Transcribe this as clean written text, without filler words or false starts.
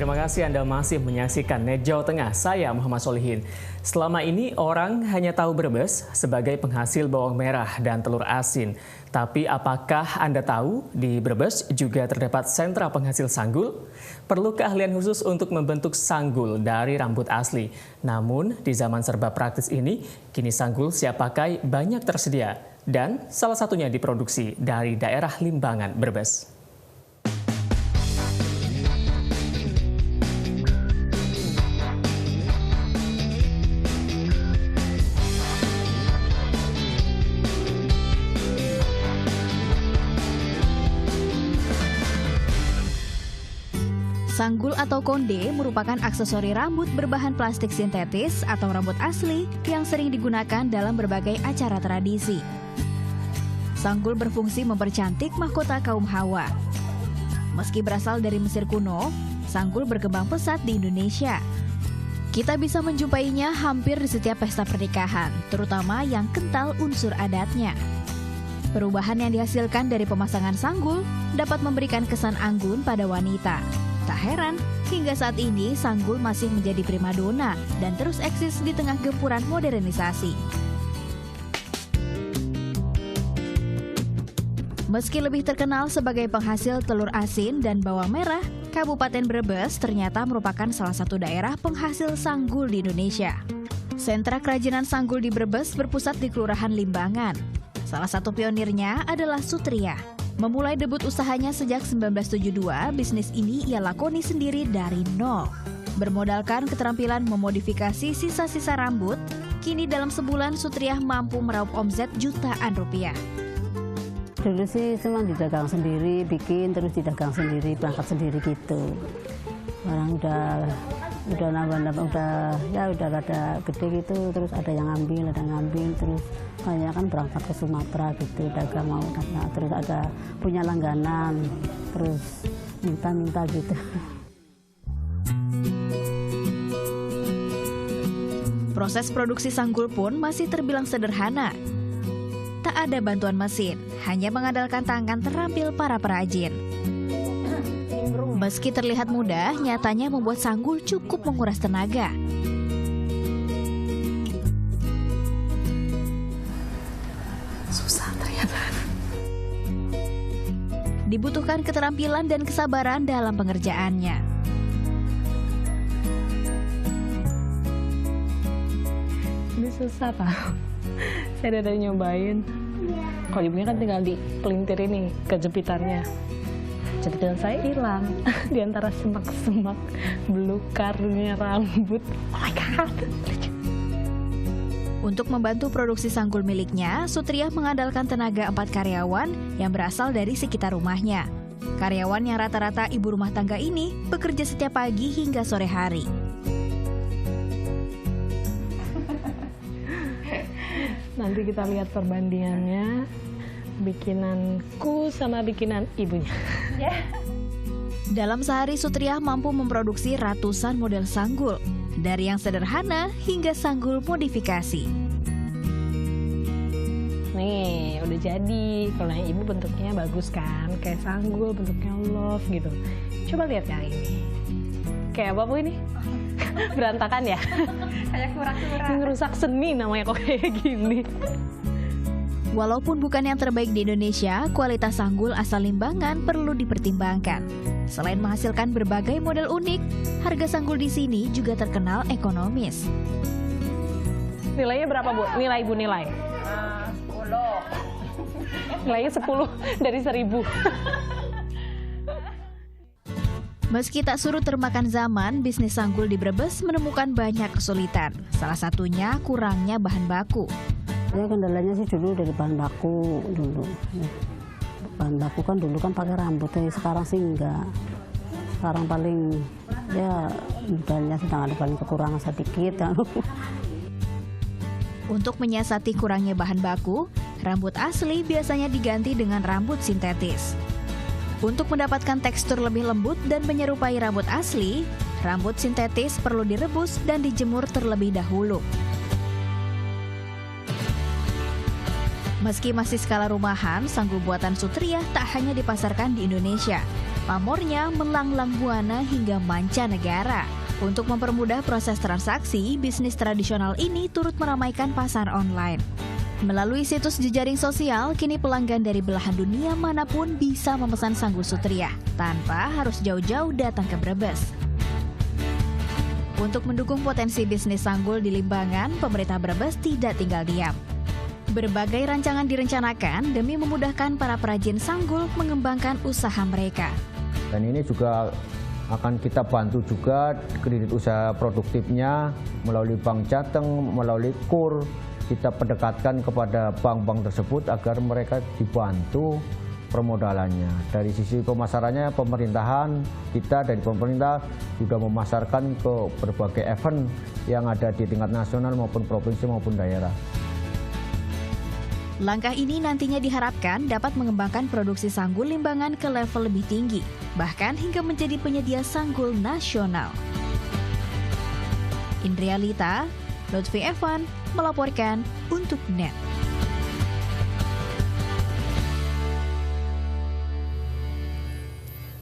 terima kasih Anda masih menyaksikan Net Jawa Tengah. Saya Muhammad Solihin. Selama ini orang hanya tahu Brebes sebagai penghasil bawang merah dan telur asin. Tapi apakah Anda tahu di Brebes juga terdapat sentra penghasil sanggul? Perlu keahlian khusus untuk membentuk sanggul dari rambut asli. Namun di zaman serba praktis ini, kini sanggul siap pakai banyak tersedia. Dan salah satunya diproduksi dari daerah Limbangan, Brebes. Sanggul atau konde merupakan aksesori rambut berbahan plastik sintetis atau rambut asli yang sering digunakan dalam berbagai acara tradisi. Sanggul berfungsi mempercantik mahkota kaum Hawa. Meski berasal dari Mesir kuno, sanggul berkembang pesat di Indonesia. Kita bisa menjumpainya hampir di setiap pesta pernikahan, terutama yang kental unsur adatnya. Perubahan yang dihasilkan dari pemasangan sanggul dapat memberikan kesan anggun pada wanita. Tak heran, hingga saat ini sanggul masih menjadi primadona dan terus eksis di tengah gempuran modernisasi. Meski lebih terkenal sebagai penghasil telur asin dan bawang merah, Kabupaten Brebes ternyata merupakan salah satu daerah penghasil sanggul di Indonesia. Sentra kerajinan sanggul di Brebes berpusat di Kelurahan Limbangan. Salah satu pionirnya adalah Sutria. Memulai debut usahanya sejak 1972, bisnis ini ia lakoni sendiri dari nol. Bermodalkan keterampilan memodifikasi sisa-sisa rambut, kini dalam sebulan Sutria mampu meraup omset jutaan rupiah. Dulu sih cuma didagang sendiri, bikin terus didagang sendiri, berangkat sendiri gitu. Orang udah nambah-nambah, udah rada gede gitu, terus ada yang ngambil, terus banyak kan berangkat ke Sumatera gitu, dagang mau, terus ada punya langganan, terus minta gitu. Proses produksi sanggul pun masih terbilang sederhana. Tak ada bantuan mesin, hanya mengandalkan tangan terampil para perajin. Meski terlihat mudah, nyatanya membuat sanggul cukup menguras tenaga. Susah ternyata. Dibutuhkan keterampilan dan kesabaran dalam pengerjaannya. Ini susah tau. Saya udah nyobain. Kalau ibunya kan tinggal dipelintir ini kejepitannya. Jepitan saya hilang di antara semak-semak belukarnya rambut. Oh my god. Untuk membantu produksi sanggul miliknya, Sutria mengandalkan tenaga 4 karyawan yang berasal dari sekitar rumahnya. Karyawan yang rata-rata ibu rumah tangga ini bekerja setiap pagi hingga sore hari. Nanti kita lihat perbandingannya, bikinanku sama bikinan ibunya. Dalam sehari Sutria mampu memproduksi ratusan model sanggul, dari yang sederhana hingga sanggul modifikasi. Nih, udah jadi. Kalau yang ibu bentuknya bagus kan, kayak sanggul, bentuknya love gitu. Coba lihat yang ini. Kayak apa Bu ini? Berantakan ya? Kayak kura-kura. Ngerusak seni namanya kok kayak gini. Walaupun bukan yang terbaik di Indonesia, kualitas sanggul asal Limbangan perlu dipertimbangkan. Selain menghasilkan berbagai model unik, harga sanggul di sini juga terkenal ekonomis. Nilainya berapa Bu? Nilai Bu nilai? 10. Nilainya 10 dari 1000. Meski tak surut termakan zaman, bisnis sanggul di Brebes menemukan banyak kesulitan. Salah satunya kurangnya bahan baku. Ya kendalanya sih dulu dari bahan baku dulu. Bahan baku kan dulu kan pakai rambut, sekarang sih enggak. Sekarang paling ya modalnya sedang ada paling kekurangan sedikit. Untuk menyiasati kurangnya bahan baku, rambut asli biasanya diganti dengan rambut sintetis. Untuk mendapatkan tekstur lebih lembut dan menyerupai rambut asli, rambut sintetis perlu direbus dan dijemur terlebih dahulu. Meski masih skala rumahan, sanggul buatan Sutria tak hanya dipasarkan di Indonesia. Pamornya melanglang buana hingga mancanegara. Untuk mempermudah proses transaksi, bisnis tradisional ini turut meramaikan pasar online. Melalui situs jejaring sosial, kini pelanggan dari belahan dunia manapun bisa memesan Sanggul Sutria tanpa harus jauh-jauh datang ke Brebes. Untuk mendukung potensi bisnis sanggul di Limbangan, pemerintah Brebes tidak tinggal diam. Berbagai rancangan direncanakan demi memudahkan para perajin sanggul mengembangkan usaha mereka. Dan ini juga akan kita bantu juga kredit usaha produktifnya melalui Bank Jateng, melalui KUR. Kita pendekatkan kepada bank-bank tersebut agar mereka dibantu permodalannya. Dari sisi pemasarannya, pemerintahan kita dari pemerintah sudah memasarkan ke berbagai event yang ada di tingkat nasional maupun provinsi maupun daerah. Langkah ini nantinya diharapkan dapat mengembangkan produksi sanggul Limbangan ke level lebih tinggi, bahkan hingga menjadi penyedia sanggul nasional. Indrialita, Lutfi Evan melaporkan untuk NET.